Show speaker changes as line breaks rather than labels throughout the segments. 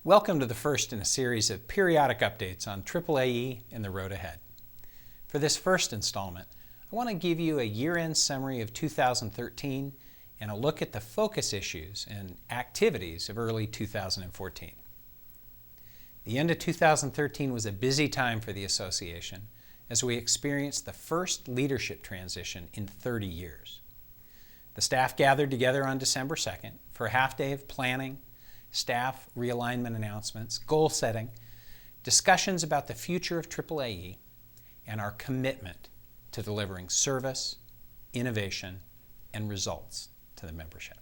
Welcome to the first in a series of periodic updates on AAAE and the road ahead. For this first installment, I want to give you a year-end summary of 2013 and a look at the focus issues and activities of early 2014. The end of 2013 was a busy time for the association as we experienced the first leadership transition in 30 years. The staff gathered together on December 2nd for a half day of planning, staff realignment announcements, goal setting, discussions about the future of AAAE, and our commitment to delivering service, innovation, and results to the membership.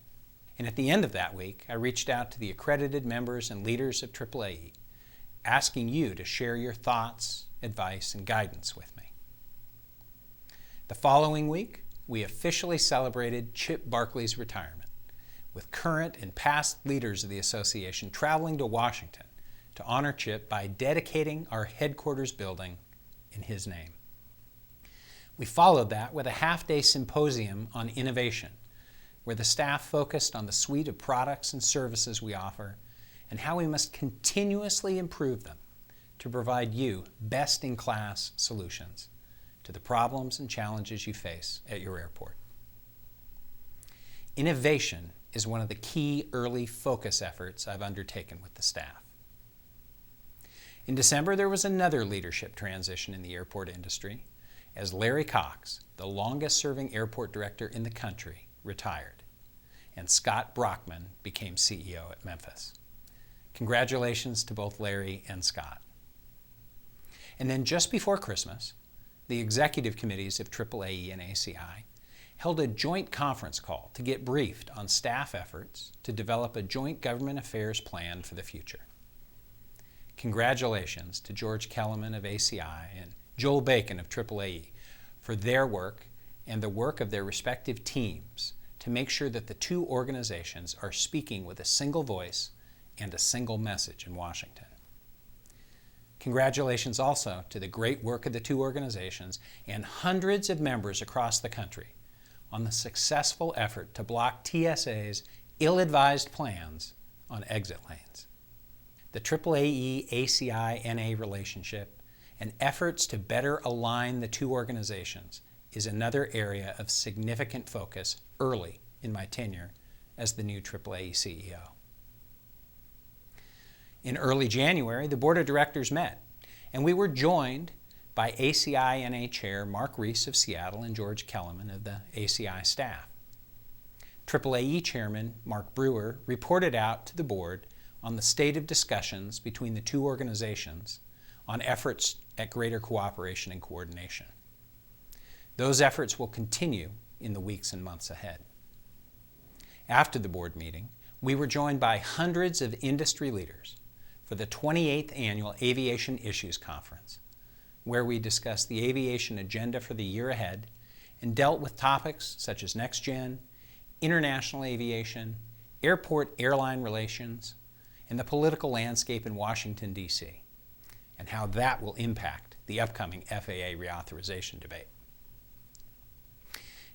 And at the end of that week, I reached out to the accredited members and leaders of AAAE, asking you to share your thoughts, advice, and guidance with me. The following week, we officially celebrated Chip Barkley's retirement, with current and past leaders of the association traveling to Washington to honor Chip by dedicating our headquarters building in his name. We followed that with a half-day symposium on innovation, where the staff focused on the suite of products and services we offer and how we must continuously improve them to provide you best-in-class solutions to the problems and challenges you face at your airport. Innovation is one of the key early focus efforts I've undertaken with the staff. In December, there was another leadership transition in the airport industry as Larry Cox, the longest-serving airport director in the country, retired, and Scott Brockman became CEO at Memphis. Congratulations to both Larry and Scott. And then just before Christmas, the executive committees of AAAE and ACI held a joint conference call to get briefed on staff efforts to develop a joint government affairs plan for the future. Congratulations to George Kellerman of ACI and Joel Bacon of AAAE for their work and the work of their respective teams to make sure that the two organizations are speaking with a single voice and a single message in Washington. Congratulations also to the great work of the two organizations and hundreds of members across the country on the successful effort to block TSA's ill-advised plans on exit lanes. The AAAE-ACI-NA relationship and efforts to better align the two organizations is another area of significant focus early in my tenure as the new AAAE CEO. In early January, the Board of Directors met, and we were joined by ACI-NA Chair Mark Reese of Seattle and George Kellerman of the ACI staff. AAAE Chairman Mark Brewer reported out to the board on the state of discussions between the two organizations on efforts at greater cooperation and coordination. Those efforts will continue in the weeks and months ahead. After the board meeting, we were joined by hundreds of industry leaders for the 28th Annual Aviation Issues Conference, where we discussed the aviation agenda for the year ahead and dealt with topics such as next-gen, international aviation, airport-airline relations, and the political landscape in Washington, D.C., and how that will impact the upcoming FAA reauthorization debate.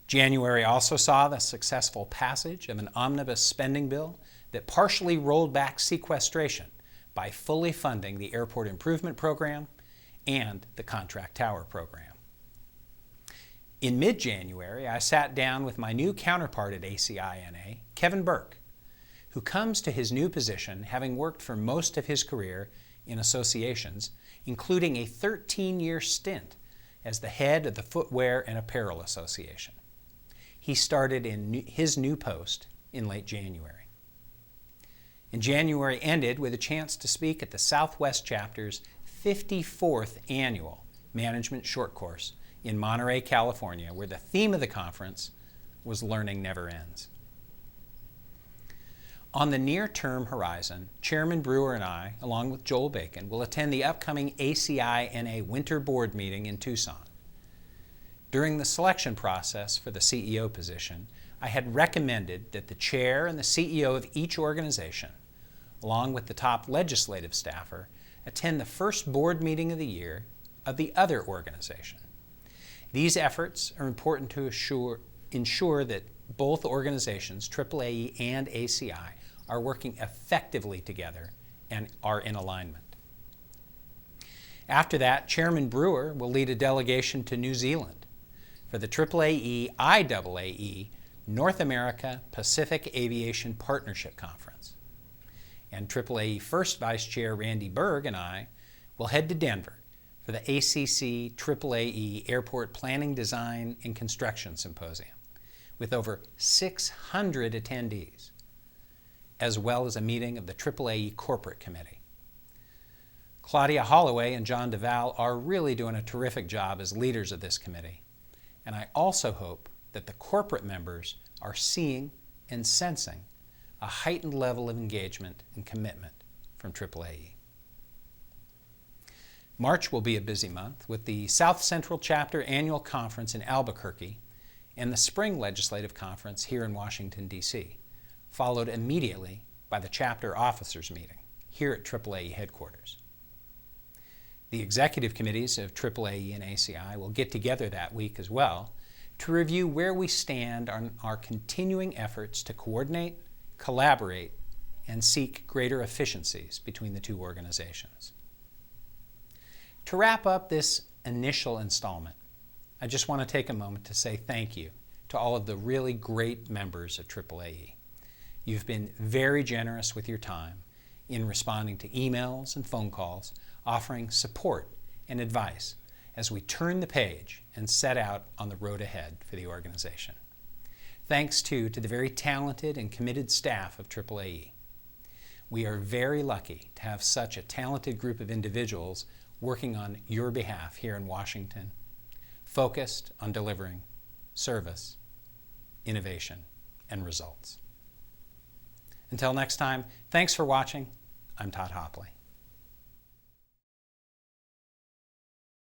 January also saw the successful passage of an omnibus spending bill that partially rolled back sequestration by fully funding the Airport Improvement Program and the Contract Tower Program. In mid-January, I sat down with my new counterpart at ACI-NA, Kevin Burke, who comes to his new position having worked for most of his career in associations, including a 13-year stint as the head of the Footwear and Apparel Association. He started in his new post in late January. And January ended with a chance to speak at the Southwest Chapter's 54th Annual Management Short Course in Monterey, California, where the theme of the conference was Learning Never Ends. On the near-term horizon, Chairman Brewer and I, along with Joel Bacon, will attend the upcoming ACI-NA Winter Board meeting in Tucson. During the selection process for the CEO position, I had recommended that the chair and the CEO of each organization, along with the top legislative staffer, attend the first board meeting of the year of the other organization. These efforts are important to ensure that both organizations, AAAE and ACI, are working effectively together and are in alignment. After that, Chairman Brewer will lead a delegation to New Zealand for the AAAE IAAE North America Pacific Aviation Partnership Conference. And AAAE First Vice Chair Randy Berg and I will head to Denver for the ACC AAAE Airport Planning, Design, and Construction Symposium with over 600 attendees, as well as a meeting of the AAAE Corporate Committee. Claudia Holloway and John DeVal are really doing a terrific job as leaders of this committee, and I also hope that the corporate members are seeing and sensing a heightened level of engagement and commitment from AAAE. March will be a busy month with the South Central Chapter Annual Conference in Albuquerque and the Spring Legislative Conference here in Washington, D.C., followed immediately by the Chapter Officers Meeting here at AAAE headquarters. The executive committees of AAAE and ACI will get together that week as well to review where we stand on our continuing efforts to coordinate, collaborate, and seek greater efficiencies between the two organizations. To wrap up this initial installment, I just want to take a moment to say thank you to all of the really great members of AAAE. You've been very generous with your time in responding to emails and phone calls, offering support and advice as we turn the page and set out on the road ahead for the organization. Thanks too to the very talented and committed staff of AAAE. We are very lucky to have such a talented group of individuals working on your behalf here in Washington, focused on delivering service, innovation, and results. Until next time, thanks for watching. I'm Todd Hopley.